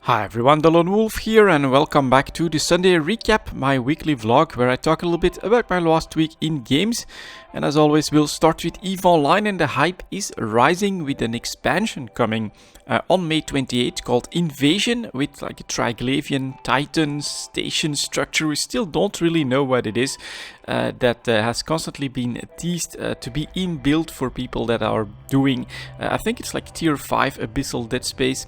Hi everyone, delonewolf here and welcome back to the Sunday Recap, my weekly vlog where I talk a little bit about my last week in games. And as always, we'll start with EVE Online, and the hype is rising with an expansion coming on May 28 called Invasion, with like a Triglavian Titan station structure. We still don't really know what it is. That has constantly been teased to be inbuilt for people that are doing, I think it's like tier 5 Abyssal Dead Space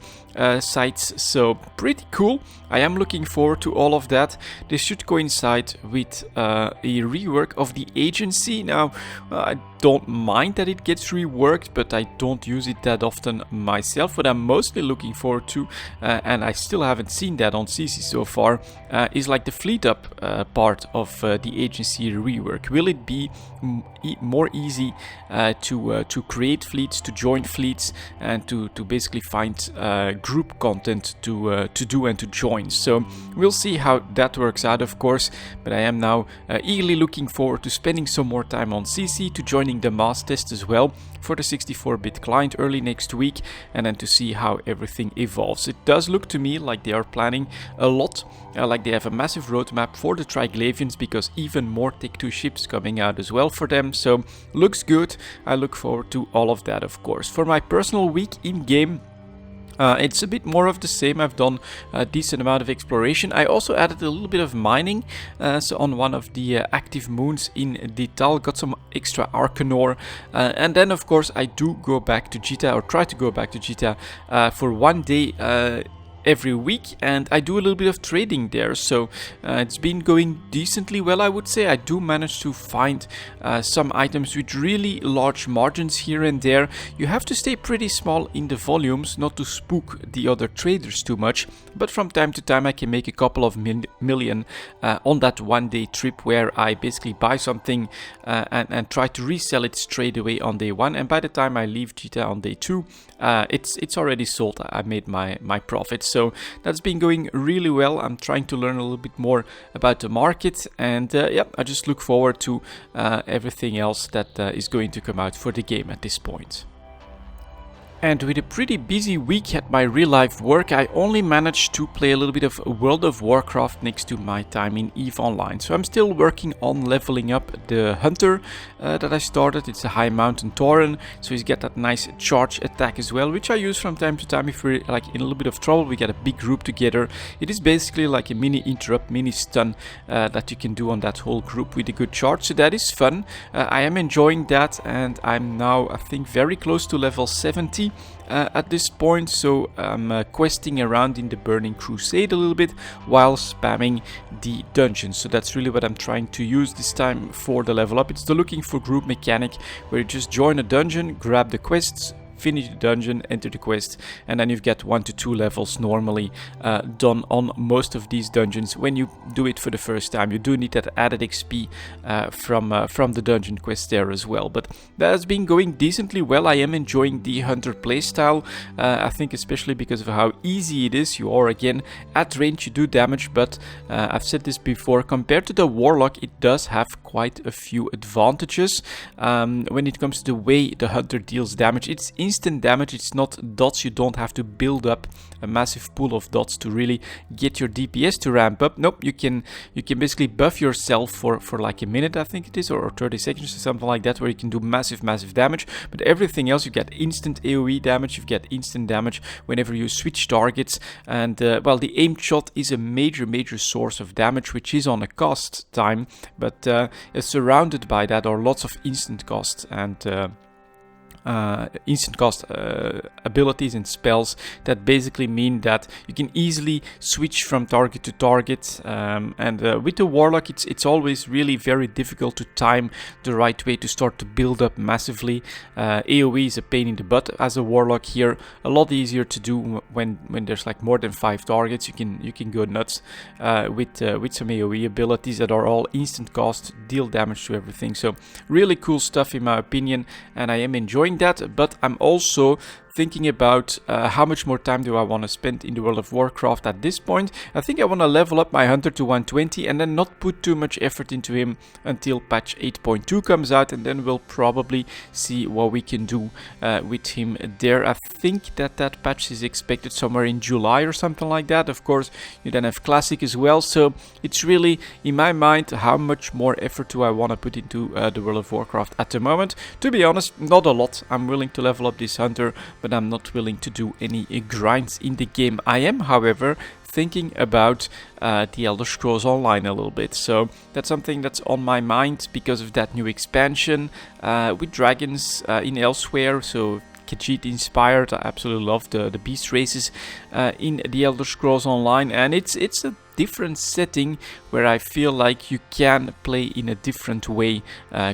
sites, so pretty cool. I am looking forward to all of that. This should coincide with a rework of the agency. Now, I don't mind that it gets reworked, but I don't use it that often myself. What I'm mostly looking forward to, and I still haven't seen that on CC so far, is like the fleet up part of the agency rework. Will it be more easy to create fleets, to join fleets, and to basically find group content to do and to join? So we'll see how that works out, of course, but I am now eagerly looking forward to spending some more time on CC, to joining the mass test as well for the 64-bit client early next week, and then to see how everything evolves. It does look to me like they are planning a lot, like they have a massive roadmap for the Triglavians, because even more Tech 2 ships coming out as well for them, so looks good. I look forward to all of that, of course. For my personal week in game, it's a bit more of the same. I've done a decent amount of exploration. I also added a little bit of mining, so on one of the active moons in Detal, got some extra Arcanor, and then of course I do go back to Jita, or try to go back to Jita for one day every week, and I do a little bit of trading there, so it's been going decently well, I would say. I do manage to find some items with really large margins here and there. You have to stay pretty small in the volumes not to spook the other traders too much, but from time to time I can make a couple of million on that one day trip, where I basically buy something and try to resell it straight away on day one, and by the time I leave Jita on day two, it's already sold. I made my profits. So that's been going really well. I'm trying to learn a little bit more about the market, and yeah, I just look forward to everything else that is going to come out for the game at this point. And with a pretty busy week at my real life work, I only managed to play a little bit of World of Warcraft next to my time in EVE Online. So I'm still working on leveling up the Hunter that I started. It's a high mountain Tauren, so he's got that nice charge attack as well, which I use from time to time if we're like in a little bit of trouble. We get a big group together. It is basically like a mini interrupt, mini stun that you can do on that whole group with a good charge, so that is fun. I am enjoying that, and I'm now, I think, very close to level 70. At this point, so I'm questing around in the Burning Crusade a little bit while spamming the dungeons. So that's really what I'm trying to use this time for the level up. It's the looking for group mechanic, where you just join a dungeon, grab the quests, finish the dungeon, enter the quest, and then you've got 1 to 2 levels normally done on most of these dungeons. When you do it for the first time, you do need that added XP from the dungeon quest there as well. But that has been going decently well. I am enjoying the Hunter playstyle. I think especially because of how easy it is. You are again at range, you do damage, but I've said this before, compared to the Warlock, it does have quite a few advantages when it comes to the way the Hunter deals damage. It's instant damage, it's not dots. You don't have to build up a massive pool of dots to really get your DPS to ramp up. Nope, you can basically buff yourself for like a minute, I think it is, or 30 seconds or something like that, where you can do massive damage. But everything else, you get instant AoE damage, you get instant damage whenever you switch targets, and well, the aimed shot is a major source of damage, which is on a cost time, but is surrounded by that are lots of instant cost and instant cost abilities and spells that basically mean that you can easily switch from target to target, and with the Warlock it's always really very difficult to time the right way to start to build up massively. AoE is a pain in the butt as a Warlock here, a lot easier to do when there's like more than 5 targets. You can go nuts with some AoE abilities that are all instant cost, deal damage to everything. So really cool stuff in my opinion, and I am enjoying that, but I'm also thinking about how much more time do I want to spend in the World of Warcraft at this point. I think I want to level up my hunter to 120 and then not put too much effort into him until patch 8.2 comes out, and then we'll probably see what we can do with him there. I think that patch is expected somewhere in July or something like that. Of course, you then have Classic as well, so it's really in my mind how much more effort do I want to put into the World of Warcraft at the moment. To be honest, not a lot. I'm willing to level up this hunter, but I'm not willing to do any grinds in the game. I am, however, thinking about the Elder Scrolls Online a little bit, so that's something that's on my mind because of that new expansion with dragons in Elsewhere. So Khajiit inspired. I absolutely love the beast races in the Elder Scrolls Online, and it's a different setting where I feel like you can play in a different way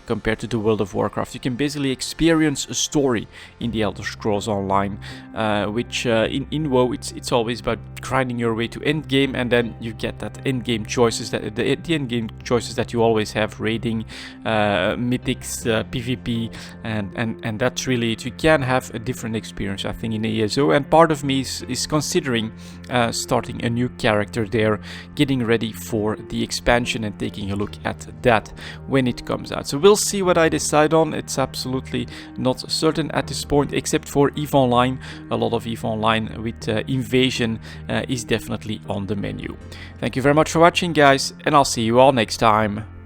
compared to the World of Warcraft. You can basically experience a story in the Elder Scrolls Online, which in WoW it's always about grinding your way to endgame, and then you get that endgame choices, that the endgame choices that you always have: raiding, mythics, PvP, and that's really it. You can have a different experience, I think, in ESO, and part of me is considering starting a new character there, getting ready for the expansion and taking a look at that when it comes out. So we'll see what I decide on. It's absolutely not certain at this point, except for EVE Online. A lot of EVE Online with Invasion is definitely on the menu. Thank you very much for watching, guys, and I'll see you all next time.